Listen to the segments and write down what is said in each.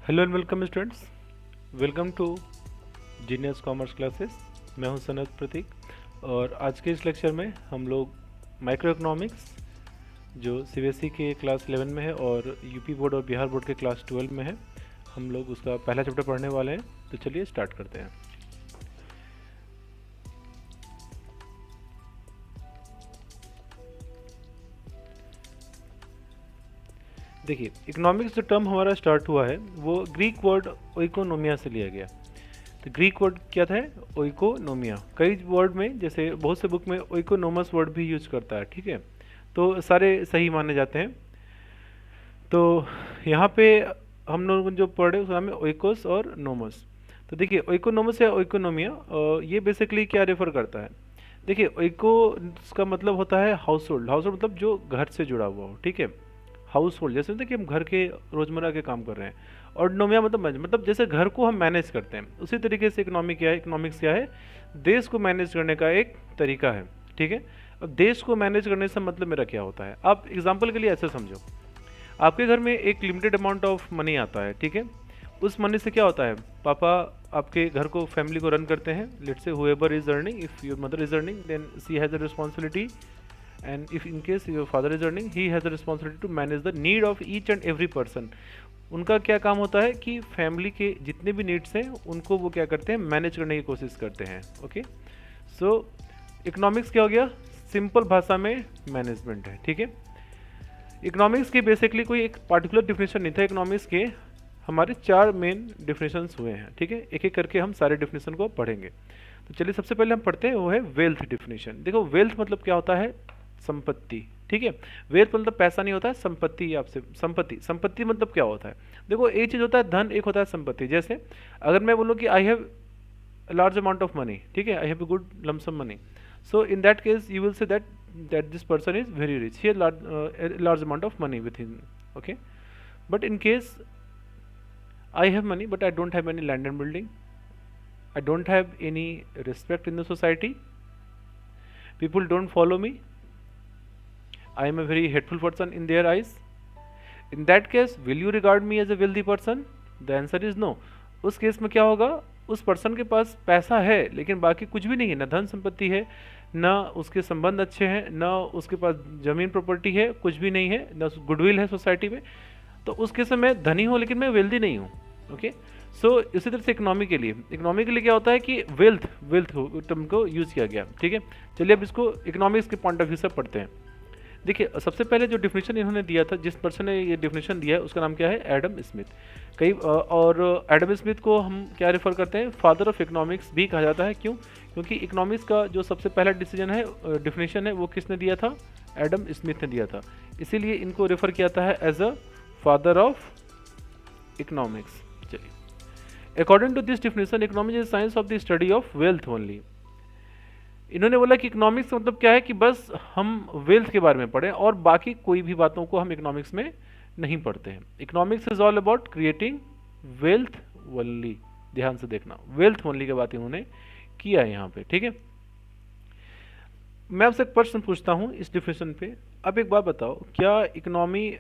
Hello and welcome students. Welcome to genius commerce classes. मैं हूं सनत प्रतीक और आज के इस लेक्चर में हम लोग माइक्रो इकोनॉमिक्स जो सीबीएसई के क्लास 11 में है और यूपी बोर्ड और बिहार बोर्ड के क्लास 12 में है, हम लोग उसका पहला चैप्टर पढ़ने वाले हैं। तो चलिए स्टार्ट करते हैं। देखिए, इकोनॉमिक्स जो टर्म हमारा स्टार्ट हुआ है वो ग्रीक वर्ड ओइकोनोमिया से लिया गया। तो ग्रीक वर्ड क्या था? ओइकोनोमिया। कई वर्ड में, जैसे बहुत से बुक में ओइकोनोमस वर्ड भी यूज करता है, ठीक है, तो सारे सही माने जाते हैं। तो यहाँ पे हम लोग जो पढ़े उसका नाम है ओइकोस और नोमस। तो देखिए, ओइकोनोमस या ओइकोनोमिया ये बेसिकली क्या रेफर करता है? देखिए, ओइको का मतलब होता है हाउस होल्ड। हाउस होल्ड मतलब जो घर से जुड़ा हुआ हो, ठीक है, हाउस होल्ड। जैसे होता है कि हम घर के रोजमर्रा के काम कर रहे हैं। और नोमिया मतलब जैसे घर को हम मैनेज करते हैं, उसी तरीके से इकोनॉमिक क्या है? इकोनॉमिक्स क्या है? देश को मैनेज करने का एक तरीका है, ठीक है। अब देश को मैनेज करने से मतलब मेरा क्या होता है? आप एग्जाम्पल के लिए ऐसे समझो, आपके घर में एक लिमिटेड अमाउंट ऑफ मनी आता है, ठीक है। उस मनी से क्या होता है? पापा आपके घर को, फैमिली को रन करते हैं। Let's say whoever is earning, if your mother is earning then she has a responsibility, and if in case your father is earning, he has the responsibility to manage the need of each and every person. उनका क्या काम होता है कि family के जितने भी needs हैं उनको वो क्या करते हैं? मैनेज करने की कोशिश करते हैं। ओके, सो इकोनॉमिक्स क्या हो गया? सिंपल भाषा में मैनेजमेंट है, ठीक है। इकोनॉमिक्स के बेसिकली कोई एक पार्टिकुलर डिफिनेशन नहीं था। इकोनॉमिक्स के हमारे 4 मेन डिफिनेशंस हुए हैं, ठीक है। एक एक करके हम सारे डिफिनेशन को पढ़ेंगे। तो चलिए सबसे पहले हम पढ़ते हैं, वो है वेल्थ डिफिनेशन। देखो, वेल्थ मतलब क्या होता है? संपत्ति, ठीक है। वेल्थ मतलब पैसा नहीं होता है, संपत्ति। आपसे संपत्ति, संपत्ति मतलब क्या होता है? देखो, एक चीज होता है धन, एक होता है संपत्ति। जैसे अगर मैं बोलूँ कि I have large amount of money, ठीक है, I have a good lump sum money, so in that case you will say that this person is very rich, he has large amount of money with him, okay. But in case I have money, but I don't have any land and building. I don't have any respect in the society. People don't follow me. I am a very hateful person in their eyes. In that case, will you regard me as a wealthy person? The answer is no. उस case में क्या होगा? उस person के पास पैसा है लेकिन बाकी कुछ भी नहीं है, ना धन संपत्ति है, ना उसके संबंध अच्छे हैं, ना उसके पास जमीन प्रॉपर्टी है, कुछ भी नहीं है, ना गुडविल है सोसाइटी में। तो उस केस में मैं धनी हूँ लेकिन मैं वेल्दी नहीं हूँ। ओके, सो इसी तरह से इकोनॉमी के लिए क्या होता है कि वेल्थ वेल्थ टर्म को यूज किया गया, ठीक है। चलिए अब इसको इकोनॉमिक्स के पॉइंट ऑफ व्यू से पढ़ते हैं। देखिए, सबसे पहले जो डिफिनेशन इन्होंने दिया था, जिस पर्सन ने ये डिफिनेशन दिया है उसका नाम क्या है? Adam Smith. और एडम स्मिथ को हम क्या रेफर करते हैं? फादर ऑफ इकोनॉमिक्स भी कहा जाता है। क्यों? क्योंकि इकोनॉमिक्स का जो सबसे पहला डिसीजन है, डिफिनेशन है, वो किसने दिया था? एडम स्मिथ ने दिया था। इसीलिए इनको रेफर किया जाता है as a father of economics. चलिए, according to this definition, economics is science of the study of wealth only. इन्होंने बोला कि इकोनॉमिक्स का मतलब क्या है कि बस हम वेल्थ के बारे में पढ़ें और बाकी कोई भी बातों को हम इकोनॉमिक्स में नहीं पढ़ते हैं। Economics is all about creating wealth only. ध्यान से देखना, वेल्थ ओनली की बात इन्होंने किया है यहाँ पे, ठीक है। मैं आपसे एक प्रश्न पूछता हूँ इस डिफिनेशन पे। अब एक बात बताओ, क्या इकोनॉमी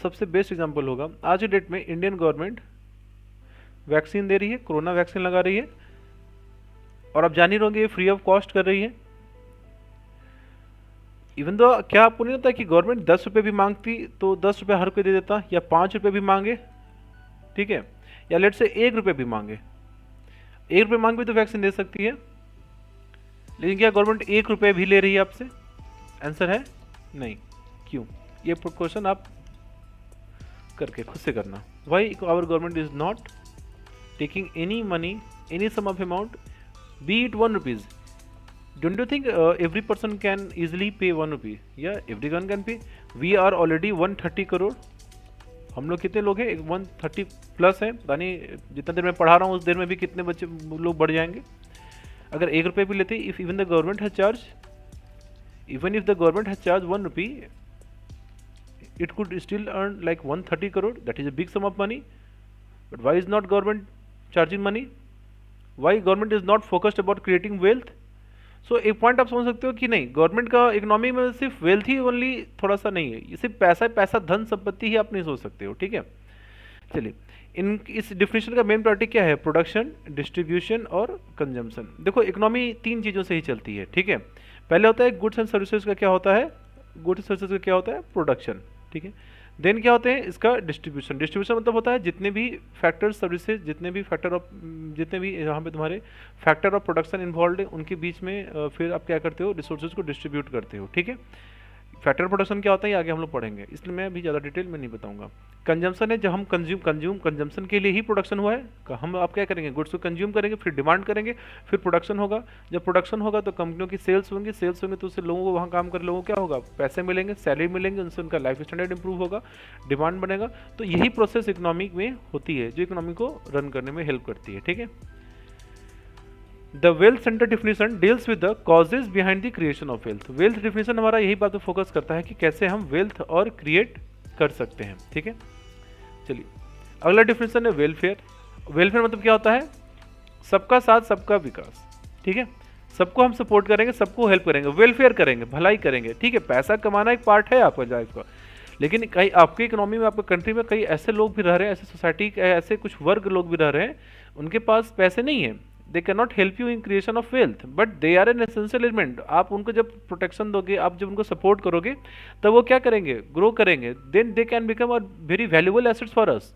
सबसे बेस्ट एग्जांपल होगा? आज की डेट में इंडियन गवर्नमेंट वैक्सीन दे रही है, कोरोना वैक्सीन लगा रही है, और आप जान ही रहोगे ये फ्री ऑफ कॉस्ट कर रही है। इवन दो, क्या आपको नहीं लगता कि गवर्नमेंट 10 रुपये भी मांगती तो 10 रुपये हर कोई दे देता, या 5 रुपये भी मांगे, ठीक है, या लेट से 1 रुपये भी मांगे, 1 रुपये मांग भी तो वैक्सीन दे सकती है। लेकिन क्या गवर्नमेंट 1 रुपये भी ले रही है आपसे? आंसर है नहीं। क्यों? ये क्वेश्चन आप करके खुद से करना। Why our government is not taking any money, any sum of amount, be it 1 rupees. Don't you think every person can easily pay 1 rupee? Yeah, everyone can pay. We are already 130 crore. हम लोग कितने लोग हैं? 130 plus हैं। यानी जितना देर मैं पढ़ा रहा हूँ उस देर में भी कितने बच्चे लोग बढ़ जाएंगे। अगर 1 रुपये भी लेते, if even the government has charge, even if the government has charge 1 rupee, it could still earn like 130 crore. That is a big sum of money. But why is not government charging money? Why government is not focused about creating wealth? So एक point आप समझ सकते हो कि नहीं, government का economy में सिर्फ वेल्थ ही ओनली थोड़ा सा नहीं है, ये सिर्फ पैसा पैसा धन संपत्ति ही आप नहीं सोच सकते हो, ठीक है। चलिए, इन इस डिफिनेशन का मेन प्रायोरिटी क्या है? प्रोडक्शन, डिस्ट्रीब्यूशन और कंजम्पशन। देखो इकोनॉमी तीन चीज़ों से ही चलती है, ठीक है। पहले होता है गुड्स एंड सर्विसेज का क्या होता है? गुड्स सर्विसेज का क्या होता है? प्रोडक्शन, ठीक है। देन क्या होते हैं? इसका डिस्ट्रीब्यूशन। डिस्ट्रीब्यूशन मतलब होता है जितने भी फैक्टर सर्विसेज, जितने भी यहाँ पे तुम्हारे फैक्टर ऑफ प्रोडक्शन इन्वॉल्व है उनके बीच में फिर आप क्या करते हो? रिसोर्सेज को डिस्ट्रीब्यूट करते हो, ठीक है। फैक्टर प्रोडक्शन क्या होता है ये आगे हम लोग पढ़ेंगे, इसलिए मैं अभी ज़्यादा डिटेल में नहीं बताऊंगा। कंजम्पशन है जब हम कंजम्पशन के लिए ही प्रोडक्शन हुआ है, हम आप क्या करेंगे? गुड्स को कंज्यूम करेंगे, फिर डिमांड करेंगे, फिर प्रोडक्शन होगा। जब प्रोडक्शन होगा तो कंपनियों की सेल्स होंगी, सेल्स होंगे तो उससे लोगों को, वहाँ काम कर लोगों को क्या होगा? पैसे मिलेंगे, सैलरी मिलेंगे, उनसे उनका लाइफ स्टैंडर्ड इंप्रूव होगा, डिमांड बनेगा। तो यही प्रोसेस इकोनॉमिक में होती है जो इकोनॉमी को रन करने में हेल्प करती है, ठीक है। The wealth centre definition deals with the causes behind the creation of wealth. Wealth definition हमारा यही बात पे फोकस करता है कि कैसे हम वेल्थ और क्रिएट कर सकते हैं, ठीक है। चलिए, अगला डिफिनेशन है वेलफेयर। वेलफेयर मतलब क्या होता है? सबका साथ सबका विकास, ठीक है। सबको हम सपोर्ट करेंगे, सबको हेल्प करेंगे, वेलफेयर करेंगे, भलाई करेंगे, ठीक है। पैसा कमाना एक पार्ट है आपका लाइफ का, लेकिन कई आपकी इकोनॉमी में, आपके कंट्री में कई ऐसे लोग भी रह रहे हैं, ऐसे सोसाइटी के ऐसे कुछ वर्ग लोग भी रह रहे हैं, उनके पास पैसे नहीं है। They can not help you in creation of wealth but they are an essential element. आप उनको जब प्रोटेक्शन दोगे, आप जब उनको सपोर्ट करोगे, तब वो क्या करेंगे? ग्रो करेंगे। Then they can become a very valuable assets for us.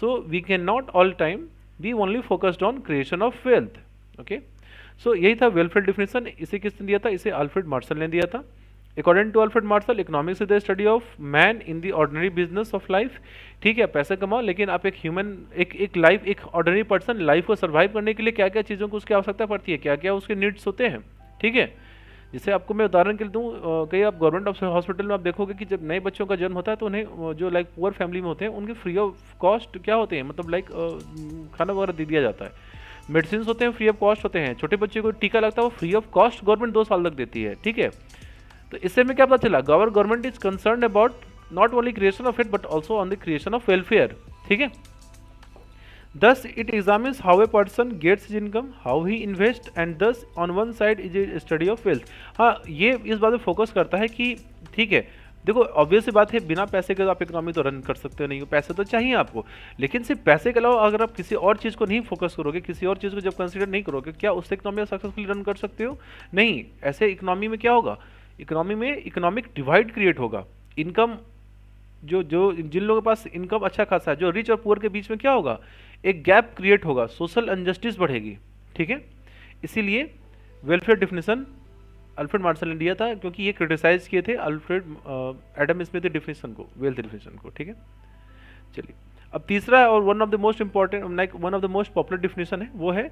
So we can not all time be only focused on creation of wealth, okay. So यही था वेलफेयर डिफिनेशन। इसे किसने दिया था? इसे अल्फ्रेड मार्शल ने दिया था। According to Alfred Marshall, economics is the study of man in the ordinary business of life, ठीक है। पैसा कमाओ, लेकिन आप एक ह्यूमन, एक लाइफ, एक ऑर्डिनरी पर्सन लाइफ को सर्वाइव करने के लिए क्या क्या चीज़ों को उसकी आवश्यकता पड़ती है, क्या क्या उसके नीड्स होते हैं, ठीक है। जैसे आपको मैं उदाहरण के लिए दूँ, कई आप गवर्नमेंट हॉस्पिटल में आप देखोगे कि जब नए बच्चों का जन्म होता है तो उन्हें जो लाइक पुअर फैमिली में होते हैं उनके फ्री ऑफ कॉस्ट क्या होते हैं, मतलब लाइक खाना वगैरह दे दिया जाता है। मेडिसिन होते हैं फ्री ऑफ कॉस्ट होते हैं। छोटे बच्चे को टीका लगता है वो फ्री ऑफ कॉस्ट गवर्नमेंट 2 साल तक देती है, ठीक है। तो इससे में क्या पता चला? Government is concern about not only creation of it but also on the creation of welfare, ठीक है। Thus, it examines how a person gets his income, how he invests, and thus on one side is a study of wealth। हाँ, ये इस बात पे focus करता है कि ठीक है, देखो ऑब्वियस सी बात है, बिना पैसे के तो आप इकोनॉमी तो रन कर सकते हो नहीं, पैसे तो चाहिए आपको। लेकिन सिर्फ पैसे के अलावा अगर आप किसी और चीज़ को नहीं फोकस करोगे, किसी और चीज़ को जब कंसिडर नहीं करोगे, क्या उससे इकोनॉमी सक्सेसफुली रन कर सकते हो? नहीं। ऐसे इकोनॉमी में क्या होगा? इकोनॉमी में इकोनॉमिक डिवाइड क्रिएट होगा। इनकम जो जो जिन लोगों के पास इनकम अच्छा खासा है, जो रिच और पुअर के बीच में क्या होगा? एक गैप क्रिएट होगा, सोशल अनजस्टिस बढ़ेगी, ठीक है। इसीलिए वेलफेयर डिफिनेशन अल्फ्रेड मार्शल ने दिया था, क्योंकि ये क्रिटिसाइज किए थे अल्फ्रेड एडम स्मिथ डिफिनेशन को, वेल्थ डिफिनेशन को, ठीक है। चलिए, अब तीसरा और one of the most important, like one of the most popular definition है, वो है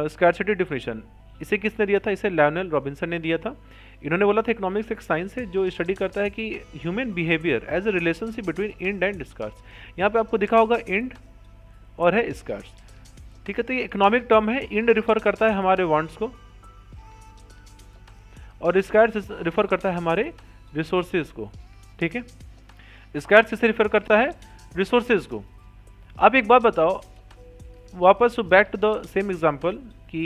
स्कैरसिटी डिफिनेशन। इसे किसने दिया था? इसे लायनल रॉबिन्सन ने दिया था। इन्होंने बोला था इकोनॉमिक्स एक साइंस है जो स्टडी करता है कि human behaviour as a relationship between ends and scarce. यहाँ पे आपको दिखा होगा इंड और है स्कार्स, ठीक है। तो ये इकोनॉमिक टर्म है। इंड रिफर करता है हमारे वांट्स को और स्कार्स रिफर करता है हमारे रिसोर्सेज को, ठीक है। स्कार्स किसे रिफर करता है? रिसोर्सेज को। आप एक बात बताओ, वापस back to the same example कि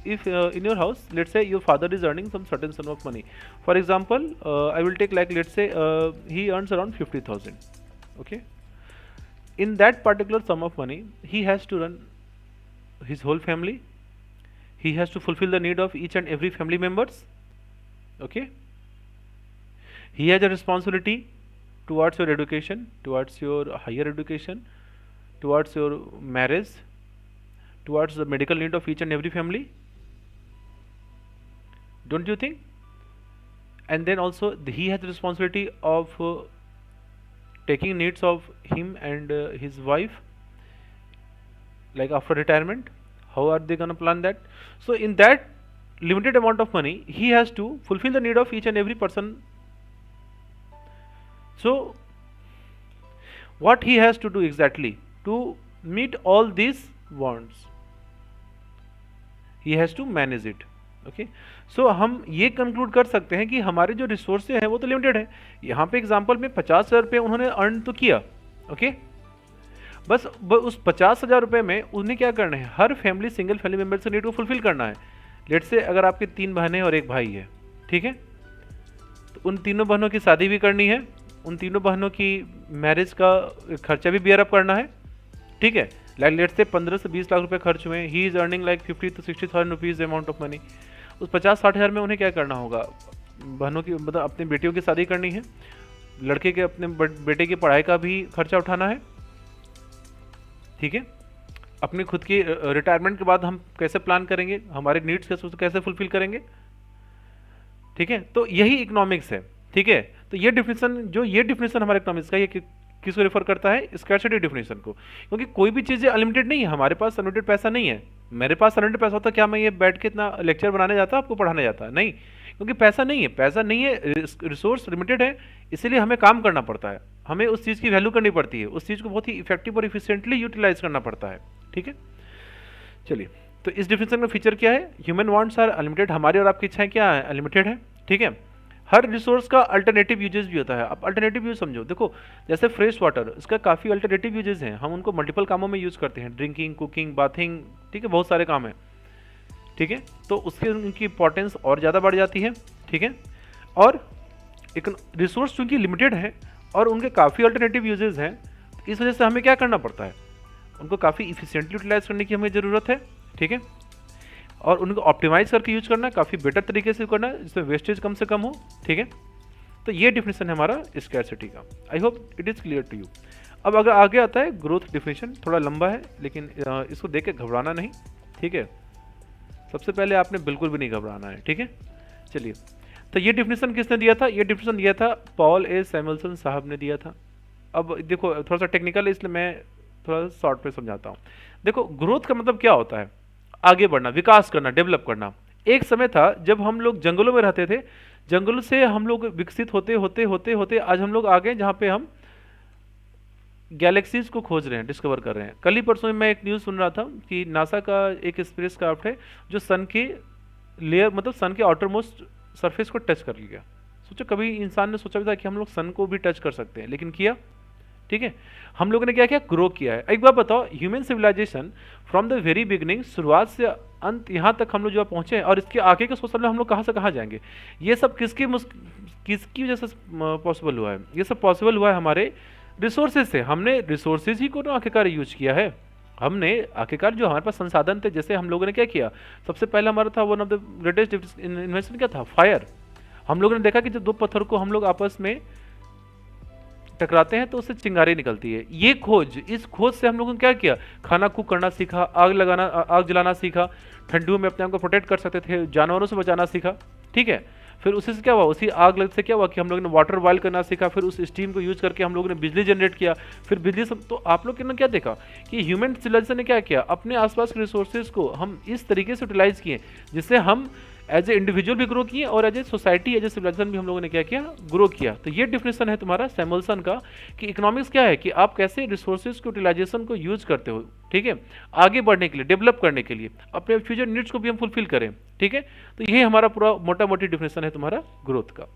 if in your house, let's say your father is earning some certain sum of money. For example, I will take, like, let's say he earns around 50,000, okay. In that particular sum of money, he has to run his whole family. He has to fulfill the need of each and every family members, okay. He has a responsibility towards your education, towards your higher education, towards your marriage, towards the medical need of each and every family, don't you think? And then also he has the responsibility of taking needs of him and his wife, like after retirement. How are they gonna plan that? So in that limited amount of money, he has to fulfill the need of each and every person. So what he has to do exactly to meet all these wants? He has to manage it, okay. So हम ये conclude कर सकते हैं कि हमारे जो resources हैं वो तो लिमिटेड है। यहाँ पे एग्जांपल में 50,000 रुपये उन्होंने अर्न तो किया, ओके। बस उस 50,000 रुपये में उन्हें क्या करना है? हर फैमिली, सिंगल फैमिली मेम्बर से नीड को फुलफिल करना है। लेट से अगर आपके 3 बहनें और 1 भाई है, ठीक है, तो उन तीनों बहनों की शादी भी करनी है, उन तीनों बहनों की मैरिज का खर्चा भी बियर अप करना है, ठीक है। लाइक लेट्स से 15 से 20 लाख रुपए खर्च हुए, he is earning like 50 to 60,000 rupees amount of money. उस 50-60 हज़ार में उन्हें क्या करना होगा, बहनों की मतलब अपनी बेटियों की शादी करनी है, लड़के के अपने बेटे की पढ़ाई का भी खर्चा उठाना है, ठीक है। अपनी खुद की रिटायरमेंट के बाद हम कैसे प्लान करेंगे, हमारे नीड्स कैसे फुलफिल करेंगे, ठीक है। तो यही इकोनॉमिक्स है, ठीक है। तो ये डिफिनेशन हमारे इकोनॉमिक्स का, ये किसको रेफर करता है, स्कैर्सिटी डिफिनेशन को। क्योंकि कोई भी चीज़ें अनलिमिटेड नहीं है, हमारे पास अनलिमिटेड पैसा नहीं है। मेरे पास अनलिमिटेड पैसा होता क्या मैं ये बैठ के इतना लेक्चर बनाने जाता, आपको पढ़ाने जाता नहीं, क्योंकि पैसा नहीं है, रिसोर्स लिमिटेड है, इसीलिए हमें काम करना पड़ता है, हमें उस चीज़ की वैल्यू करनी पड़ती है, उस चीज़ को बहुत ही इफेक्टिव और इफिशियंटली यूटिलाइज करना पड़ता है, ठीक है। चलिए, तो इस डिफिनेशन का फीचर क्या है, ह्यूमन वांट्स आर अनलिमिटेड, हमारी और आपकी इच्छाएं क्या है, अनलिमिटेड है, ठीक है। हर रिसोर्स का अल्टरनेटिव यूजेस भी होता है। अब अल्टरनेटिव यूज समझो, देखो जैसे फ्रेश वाटर, इसका काफ़ी अल्टरनेटिव यूजेस हैं, हम उनको मल्टीपल कामों में यूज करते हैं, ड्रिंकिंग, कुकिंग, बाथिंग, ठीक है, बहुत सारे काम हैं, ठीक है। तो उसके उनकी इंपॉर्टेंस और ज़्यादा बढ़ जाती है, ठीक है। और एक रिसोर्स चूंकि लिमिटेड है और उनके काफ़ी अल्टरनेटिव यूजेस हैं, इस वजह से हमें क्या करना पड़ता है, उनको काफ़ी इफिशिएंटली यूटिलाइज करने की हमें ज़रूरत है, ठीक है। और उनको ऑप्टिमाइज करके यूज करना है, काफ़ी बेटर तरीके से करना है, जिसमें वेस्टेज कम से कम हो, ठीक है। तो ये डिफिनेशन है हमारा स्कैर्सिटी का। I hope it is clear to you. अब अगर आगे आता है ग्रोथ डिफिनेशन, थोड़ा लंबा है लेकिन इसको देख के घबराना नहीं, ठीक है। सबसे पहले आपने बिल्कुल भी नहीं घबराना है, ठीक है। चलिए, तो ये डिफिनेशन किसने दिया था, ये डिफिनेशन दिया था पॉल ए सैमुअल्सन साहब ने दिया था। अब देखो थोड़ा सा टेक्निकल है, इसलिए मैं थोड़ा सा शॉर्ट में समझाता हूँ। देखो ग्रोथ का मतलब क्या होता है, आगे बढ़ना, विकास करना, डेवलप करना। एक समय था जब हम लोग जंगलों में रहते थे, जंगलों से हम लोग विकसित होते होते होते होते आज हम लोग आ गए जहाँ पे हम गैलेक्सीज को खोज रहे हैं, डिस्कवर कर रहे हैं। कल ही परसों में मैं एक न्यूज़ सुन रहा था कि नासा का एक स्पेस क्राफ्ट है जो सन के लेयर, मतलब सन के आउटर मोस्ट सरफेस को टच कर लिया। सोचो कभी इंसान ने सोचा भी था कि हम लोग सन को भी टच कर सकते हैं, लेकिन किया, ठीक है। हम लोगों ने क्या किया, ग्रो किया है। एक बात बताओ, human civilisation from the very beginning, शुरुआत से अंत यहाँ तक हम लोग जो पहुँचे हैं, और इसके आगे के सोचने में हम लोग कहाँ से कहाँ जाएंगे, ये सब किसकी वजह से पॉसिबल हुआ है, ये सब पॉसिबल हुआ है हमारे रिसोर्सेज से। हमने रिसोर्सेज ही को ना आखिरकार यूज किया है, हमने आखिरकार जो हमारे पास संसाधन थे, जैसे हम लोगों ने क्या किया, सबसे पहले हमारा था one of the greatest invention क्या था, फायर। हम लोगों ने देखा कि जब दो पत्थर को हम लोग आपस में टकराते हैं तो उससे चिंगारी निकलती है। ये खोज, इस खोज से हम लोगों ने क्या किया, खाना कुक करना सीखा, आग जलाना सीखा, ठंडियों में अपने आप को प्रोटेक्ट कर सकते थे, जानवरों से बचाना सीखा, ठीक है। फिर उसी से क्या हुआ, उसी आग लग से क्या हुआ कि हम लोगों ने वाटर बॉयल करना सीखा, फिर उस स्टीम को यूज करके हम लोगों ने बिजली जनरेट किया, फिर बिजली से। तो आप लोग ने क्या देखा कि ह्यूमन सिविलाइजेशन ने क्या किया, अपने आसपास के रिसोर्सेज को हम इस तरीके से यूटिलाइज किए जिससे हम एज ए इंडिविजुअल भी ग्रो किए और as a society, as a civilisation भी हम लोगों ने क्या किया, ग्रो किया। तो ये डिफिनेशन है तुम्हारा सैमुअल्सन का कि इकोनॉमिक्स क्या है, कि आप कैसे रिसोर्सेज के यूटिलाइजेशन को यूज करते हो, ठीक है, आगे बढ़ने के लिए, डेवलप करने के लिए, अपने फ्यूचर नीड्स को भी हम फुलफिल करें, ठीक है। तो यही हमारा पूरा मोटा मोटी डिफिनेशन है तुम्हारा ग्रोथ का।